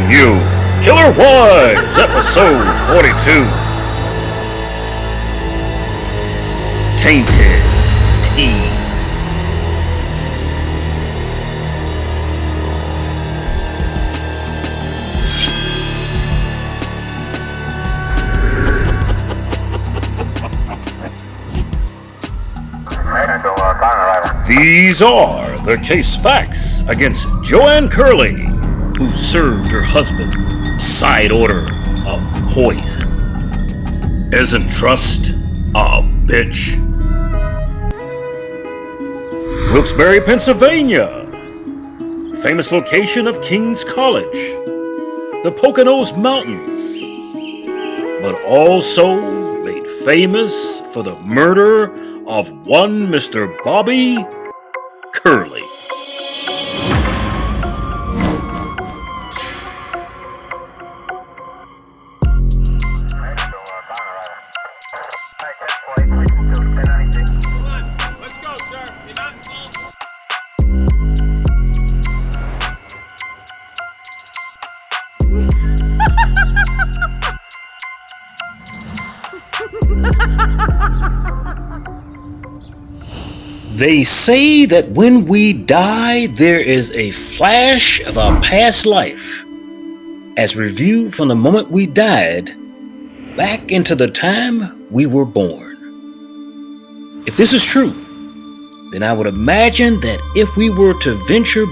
bring you Killer Wives, episode 42. Tainted Tea. These are the case facts against Joanne Curley, who served her husband side order of poison. Isn't trust a bitch? Wilkes-Barre, Pennsylvania, famous location of King's College, the Poconos Mountains, but also made famous for the murder of one Mr. Bobby Curley. They say that when we die, there is a flash of our past life, as reviewed from the moment we died, back into the time we were born. If this is true, then I would imagine that if we were to venture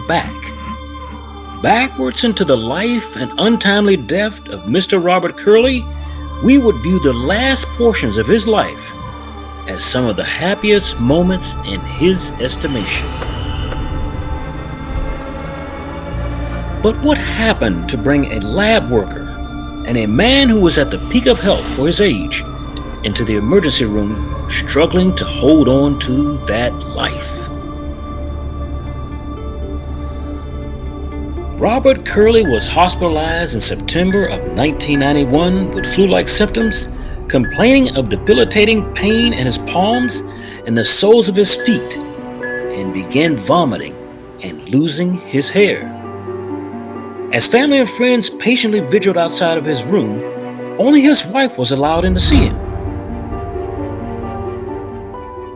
backwards into the life and untimely death of Mr. Robert Curley, we would view the last portions of his life as some of the happiest moments in his estimation. But what happened to bring a lab worker and a man who was at the peak of health for his age into the emergency room, struggling to hold on to that life? Robert Curley was hospitalized in September of 1991 with flu-like symptoms, complaining of debilitating pain in his palms and the soles of his feet, and began vomiting and losing his hair. As family and friends patiently vigiled outside of his room, only his wife was allowed in to see him.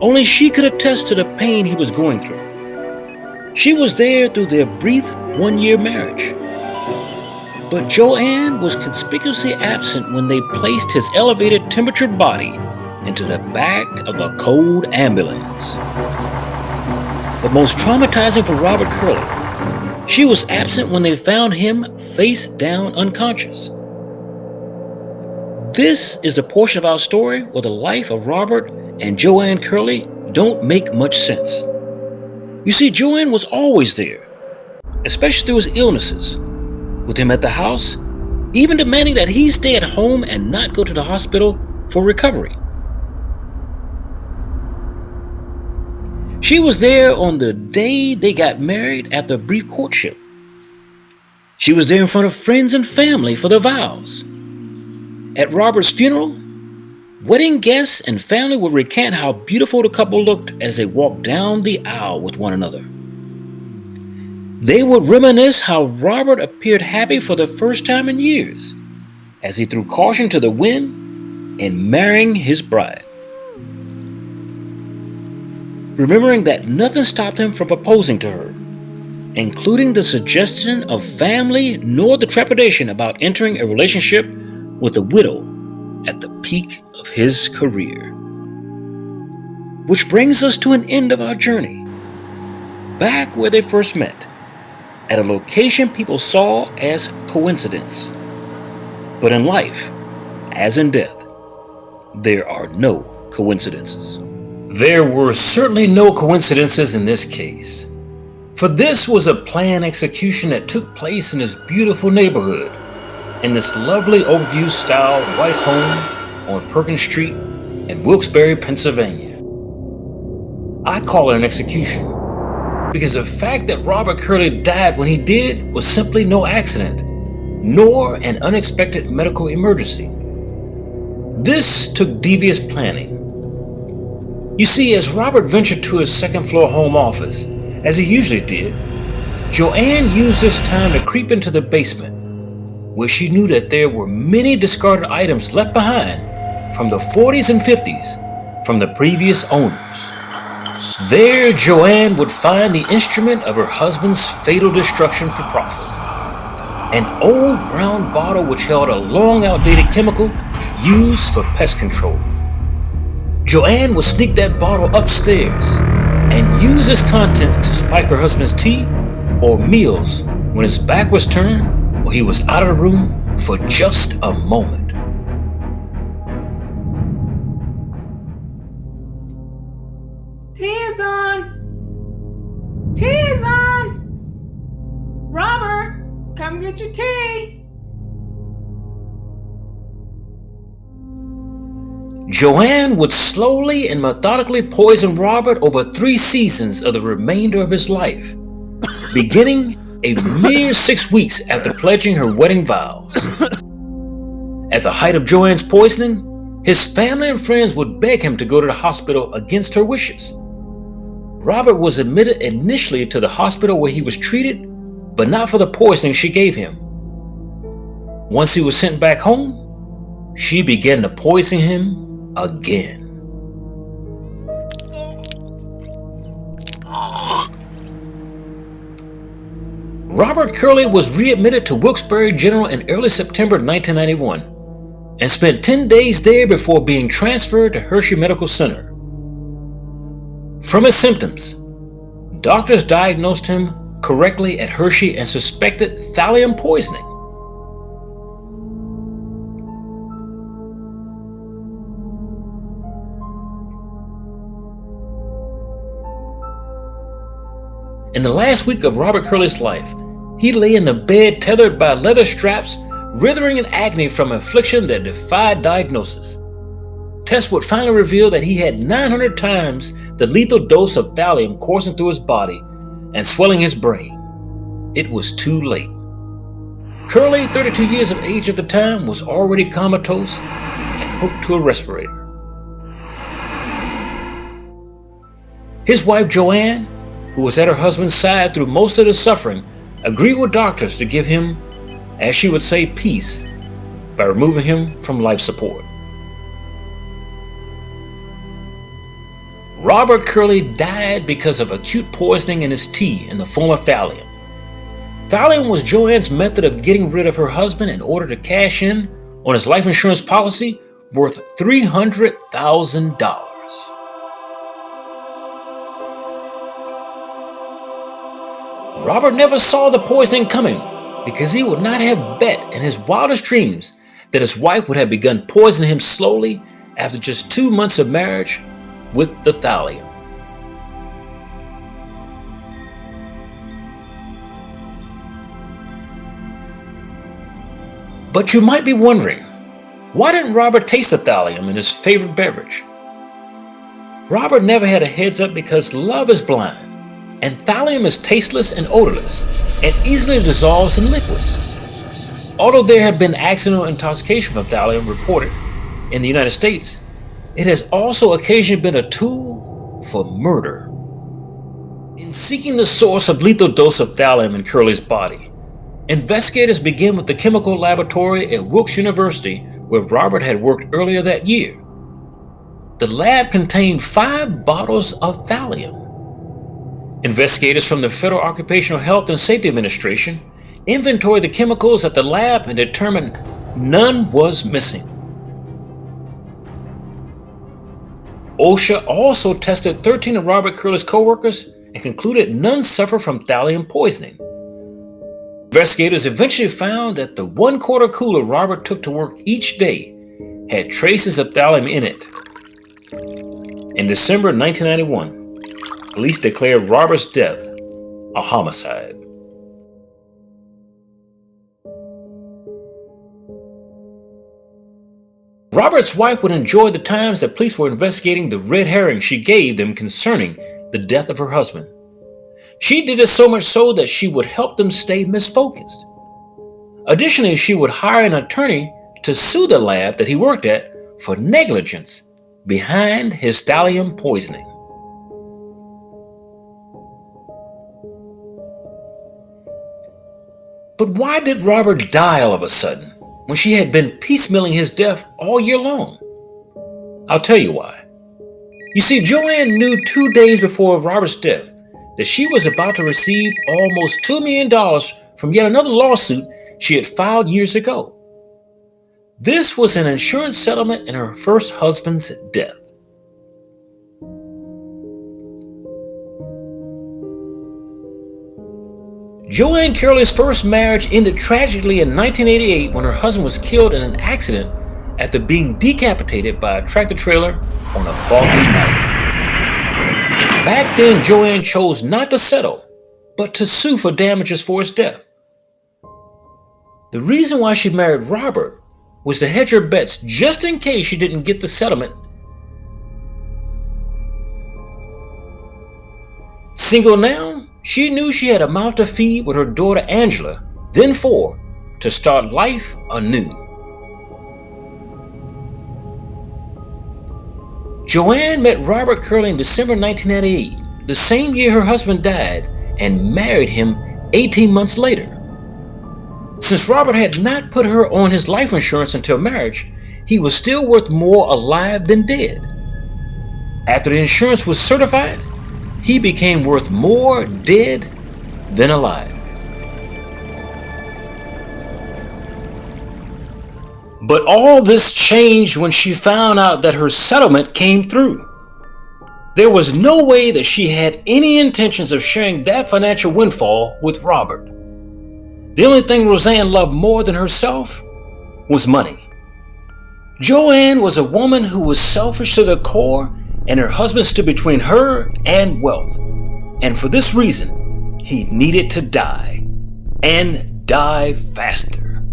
Only she could attest to the pain he was going through. She was there through their brief one-year marriage. But Joanne was conspicuously absent when they placed his elevated temperature body into the back of a cold ambulance. But most traumatizing for Robert Curley, she was absent when they found him face down unconscious. This is a portion of our story where the life of Robert and Joanne Curley don't make much sense. You see, Joanne was always there, especially through his illnesses, with him at the house, even demanding that he stay at home and not go to the hospital for recovery. She was there on the day they got married after a brief courtship. She was there in front of friends and family for the vows. At Robert's funeral, wedding guests and family would recant how beautiful the couple looked as they walked down the aisle with one another. They would reminisce how Robert appeared happy for the first time in years, as he threw caution to the wind in marrying his bride. Remembering that nothing stopped him from proposing to her, including the suggestion of family nor the trepidation about entering a relationship with a widow at the peak of his career. Which brings us to an end of our journey, back where they first met, at a location people saw as coincidence. But in life, as in death, there are no coincidences. There were certainly no coincidences in this case, for this was a planned execution that took place in this beautiful neighborhood, in this lovely overview style white home on Perkins Street in Wilkes-Barre, Pennsylvania. I call it an execution because the fact that Robert Curley died when he did was simply no accident, nor an unexpected medical emergency. This took devious planning. You see, as Robert ventured to his second-floor home office, as he usually did, Joanne used this time to creep into the basement, where she knew that there were many discarded items left behind from the 40s and 50s from the previous owners. There, Joanne would find the instrument of her husband's fatal destruction for profit. An old brown bottle which held a long outdated chemical used for pest control. Joanne would sneak that bottle upstairs and use its contents to spike her husband's tea or meals when his back was turned or he was out of the room for just a moment. Tea is on! Tea is on! Robert, come get your tea! Joanne would slowly and methodically poison Robert over 3 seasons of the remainder of his life, beginning a mere 6 weeks after pledging her wedding vows. At the height of Joanne's poisoning, his family and friends would beg him to go to the hospital against her wishes. Robert was admitted initially to the hospital where he was treated, but not for the poisoning she gave him. Once he was sent back home, she began to poison him again. Robert Curley was readmitted to Wilkes-Barre General in early September 1991 and spent 10 days there before being transferred to Hershey Medical Center. From his symptoms, doctors diagnosed him correctly at Hershey and suspected thallium poisoning. In the last week of Robert Curley's life, he lay in the bed tethered by leather straps, writhing in agony from an affliction that defied diagnosis. Tests would finally reveal that he had 900 times the lethal dose of thallium coursing through his body and swelling his brain. It was too late. Curley, 32 years of age at the time, was already comatose and hooked to a respirator. His wife Joanne, who was at her husband's side through most of the suffering, agreed with doctors to give him, as she would say, peace by removing him from life support. Robert Curley died because of acute poisoning in his tea in the form of thallium. Thallium was Joanne's method of getting rid of her husband in order to cash in on his life insurance policy worth $300,000. Robert never saw the poisoning coming because he would not have bet in his wildest dreams that his wife would have begun poisoning him slowly after just 2 months of marriage with the thallium. But you might be wondering, why didn't Robert taste the thallium in his favorite beverage? Robert never had a heads up because love is blind. And thallium is tasteless and odorless, and easily dissolves in liquids. Although there have been accidental intoxication from thallium reported in the United States, it has also occasionally been a tool for murder. In seeking the source of lethal dose of thallium in Curley's body, investigators began with the chemical laboratory at Wilkes University where Robert had worked earlier that year. The lab contained 5 bottles of thallium. Investigators from the Federal Occupational Health and Safety Administration inventoried the chemicals at the lab and determined none was missing. OSHA also tested 13 of Robert Curley's co-workers and concluded none suffered from thallium poisoning. Investigators eventually found that the 1/4 cooler Robert took to work each day had traces of thallium in it. In December 1991, police declared Robert's death a homicide. Robert's wife would enjoy the times that police were investigating the red herring she gave them concerning the death of her husband. She did it so much so that she would help them stay misfocused. Additionally, she would hire an attorney to sue the lab that he worked at for negligence behind his thallium poisoning. But why did Robert die all of a sudden when she had been piecemealing his death all year long? I'll tell you why. You see, Joanne knew 2 days before Robert's death that she was about to receive almost $2 million from yet another lawsuit she had filed years ago. This was an insurance settlement in her first husband's death. Joanne Curley's first marriage ended tragically in 1988 when her husband was killed in an accident after being decapitated by a tractor trailer on a foggy night. Back then, Joanne chose not to settle, but to sue for damages for his death. The reason why she married Robert was to hedge her bets just in case she didn't get the settlement. Single now, she knew she had a mouth to feed with her daughter Angela, then 4, to start life anew. Joanne met Robert Curley in December 1998, the same year her husband died, and married him 18 months later. Since Robert had not put her on his life insurance until marriage, he was still worth more alive than dead. After the insurance was certified, he became worth more dead than alive. But all this changed when she found out that her settlement came through. There was no way that she had any intentions of sharing that financial windfall with Robert. The only thing Roseanne loved more than herself was money. Joanne was a woman who was selfish to the core, and her husband stood between her and wealth. And for this reason, he needed to die, and die faster.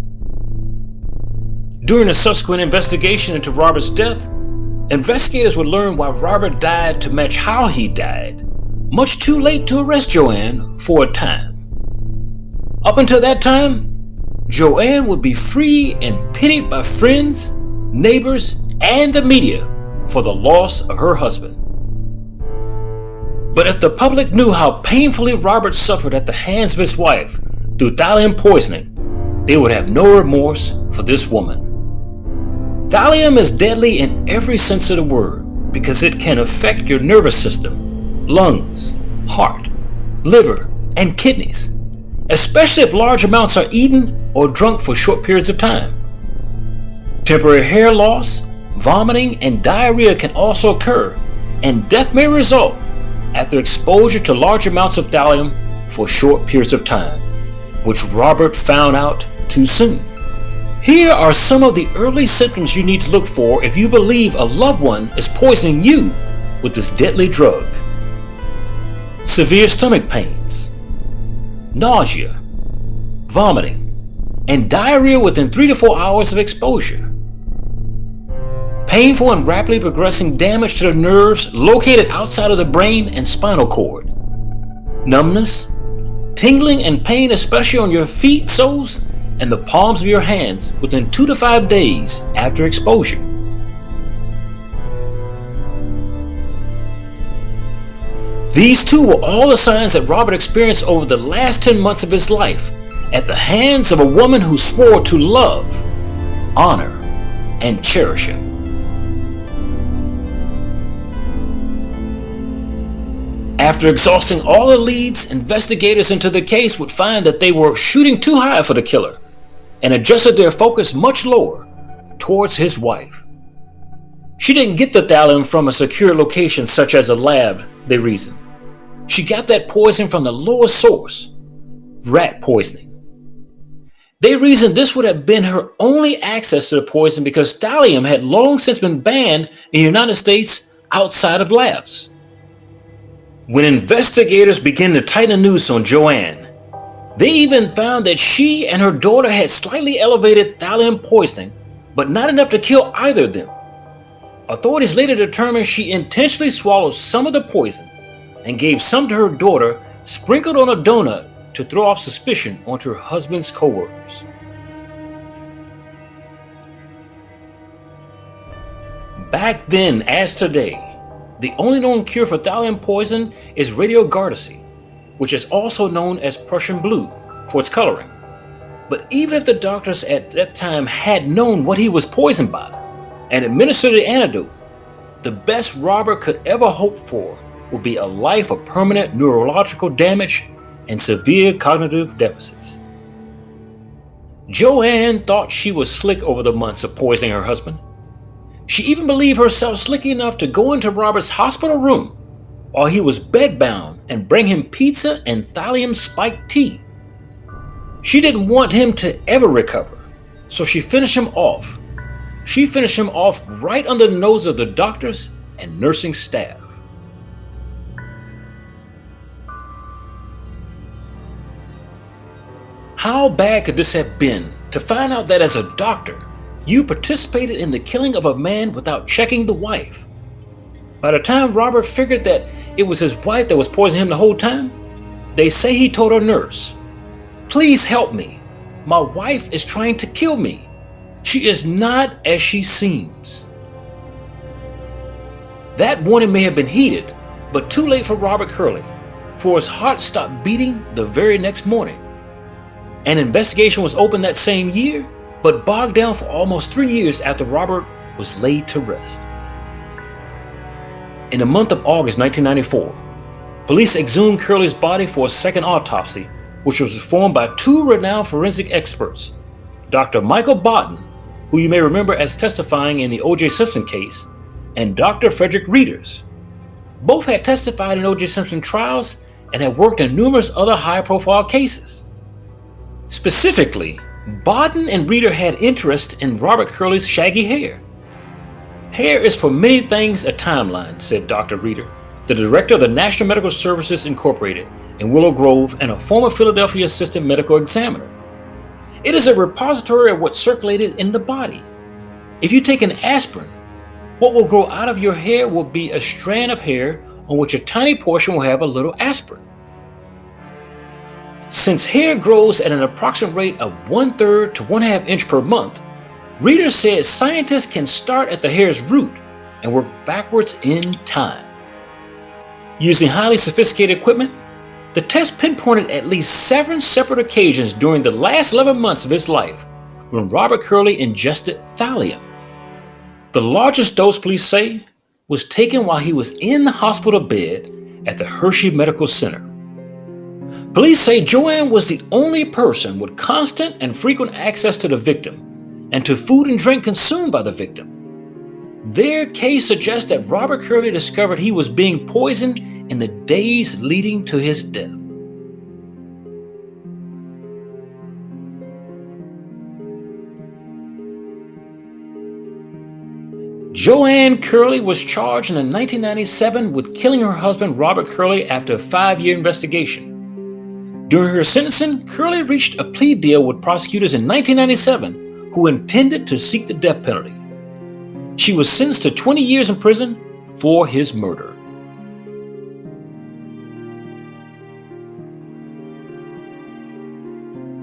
During a subsequent investigation into Robert's death, investigators would learn why Robert died to match how he died, much too late to arrest Joanne for a time. Up until that time, Joanne would be free and pitied by friends, neighbors, and the media for the loss of her husband. But if the public knew how painfully Robert suffered at the hands of his wife through thallium poisoning, they would have no remorse for this woman. Thallium is deadly in every sense of the word because it can affect your nervous system, lungs, heart, liver, and kidneys, especially if large amounts are eaten or drunk for short periods of time. Temporary hair loss, vomiting, and diarrhea can also occur, and death may result after exposure to large amounts of thallium for short periods of time, which Robert found out too soon. Here are some of the early symptoms you need to look for if you believe a loved one is poisoning you with this deadly drug. Severe stomach pains, nausea, vomiting, and diarrhea within 3 to 4 hours of exposure. Painful and rapidly progressing damage to the nerves located outside of the brain and spinal cord. Numbness, tingling and pain especially on your feet soles and the palms of your hands within 2 to 5 days after exposure. These two were all the signs that Robert experienced over the last 10 months of his life at the hands of a woman who swore to love, honor, and cherish him. After exhausting all the leads, investigators into the case would find that they were shooting too high for the killer and adjusted their focus much lower towards his wife. She didn't get the thallium from a secure location such as a lab, they reasoned. She got that poison from the lowest source, rat poisoning. They reasoned this would have been her only access to the poison because thallium had long since been banned in the United States outside of labs. When investigators began to tighten the noose on Joanne, they even found that she and her daughter had slightly elevated thallium poisoning, but not enough to kill either of them. Authorities later determined she intentionally swallowed some of the poison and gave some to her daughter, sprinkled on a donut to throw off suspicion onto her husband's co-workers. Back then, as today, the only known cure for thallium poison is radiogardesy, which is also known as Prussian blue for its coloring. But even if the doctors at that time had known what he was poisoned by and administered the antidote, the best Robert could ever hope for would be a life of permanent neurological damage and severe cognitive deficits. Joanne thought she was slick over the months of poisoning her husband. She even believed herself slick enough to go into Robert's hospital room while he was bedbound and bring him pizza and thallium spiked tea. She didn't want him to ever recover, so she finished him off. She finished him off right under the nose of the doctors and nursing staff. How bad could this have been to find out that as a doctor, you participated in the killing of a man without checking the wife? By the time Robert figured that it was his wife that was poisoning him the whole time, they say he told her nurse, "Please help me. My wife is trying to kill me. She is not as she seems." That warning may have been heeded, but too late for Robert Curley, for his heart stopped beating the very next morning. An investigation was opened that same year, but bogged down for almost 3 years after Robert was laid to rest. In the month of August 1994, police exhumed Curley's body for a second autopsy, which was performed by two renowned forensic experts, Dr. Michael Botten, who you may remember as testifying in the O.J. Simpson case, and Dr. Frederick Reeders. Both had testified in O.J. Simpson trials and had worked in numerous other high-profile cases. Specifically, Botten and Reeder had interest in Robert Curley's shaggy hair. "Hair is for many things a timeline," said Dr. Reeder, the director of the National Medical Services Incorporated in Willow Grove and a former Philadelphia assistant medical examiner. "It is a repository of what circulated in the body. If you take an aspirin, what will grow out of your hair will be a strand of hair on which a tiny portion will have a little aspirin. Since hair grows at an approximate rate of 1/3 to 1/2 inch per month, Reeder said scientists can start at the hair's root and work backwards in time. Using highly sophisticated equipment, the test pinpointed at least 7 separate occasions during the last 11 months of his life when Robert Curley ingested thallium. The largest dose, police say, was taken while he was in the hospital bed at the Hershey Medical Center. Police say Joanne was the only person with constant and frequent access to the victim and to food and drink consumed by the victim. Their case suggests that Robert Curley discovered he was being poisoned in the days leading to his death. Joanne Curley was charged in 1997 with killing her husband Robert Curley after a 5-year investigation. During her sentencing, Curley reached a plea deal with prosecutors in 1997 who intended to seek the death penalty. She was sentenced to 20 years in prison for his murder.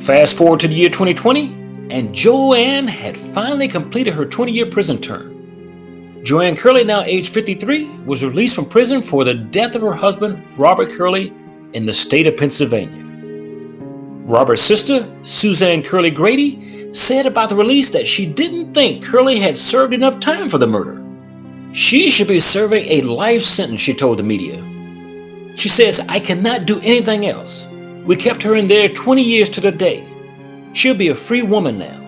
Fast forward to the year 2020, and Joanne had finally completed her 20-year prison term. Joanne Curley, now age 53, was released from prison for the death of her husband, Robert Curley, in the state of Pennsylvania. Robert's sister, Suzanne Curley Grady, said about the release that she didn't think Curley had served enough time for the murder. She should be serving a life sentence, she told the media. She says, "I cannot do anything else. We kept her in there 20 years to the day. She'll be a free woman now."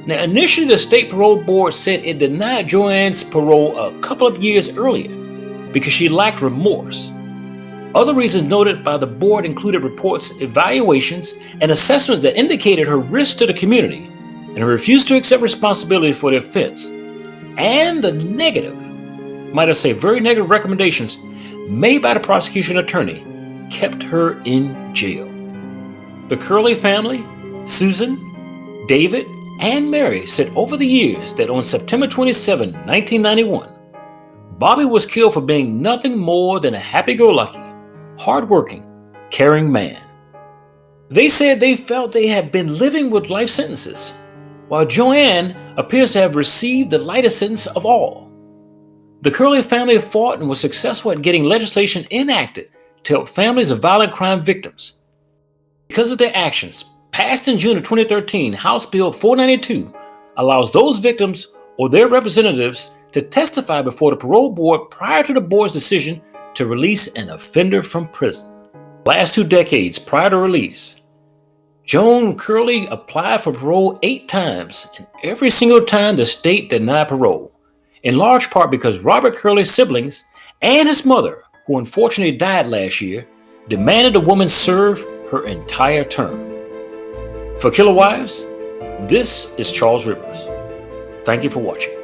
Now, initially, the state parole board said it denied Joanne's parole a couple of years earlier because she lacked remorse. Other reasons noted by the board included reports, evaluations, and assessments that indicated her risk to the community and her refusal to accept responsibility for the offense, and the negative, might I say very negative recommendations made by the prosecution attorney kept her in jail. The Curley family, Susan, David, and Mary said over the years that on September 27, 1991, Bobby was killed for being nothing more than a happy-go-lucky, hard-working, caring man. They said they felt they had been living with life sentences, while Joanne appears to have received the lightest sentence of all. The Curley family fought and was successful at getting legislation enacted to help families of violent crime victims. Because of their actions, passed in June of 2013, House Bill 492 allows those victims or their representatives to testify before the parole board prior to the board's decision to release an offender from prison. Last 2 decades prior to release, Joan Curley applied for parole 8 times, and every single time the state denied parole, in large part because Robert Curley's siblings and his mother, who unfortunately died last year, demanded the woman serve her entire term. For Killer Wives, this is Charles Rivers. Thank you for watching.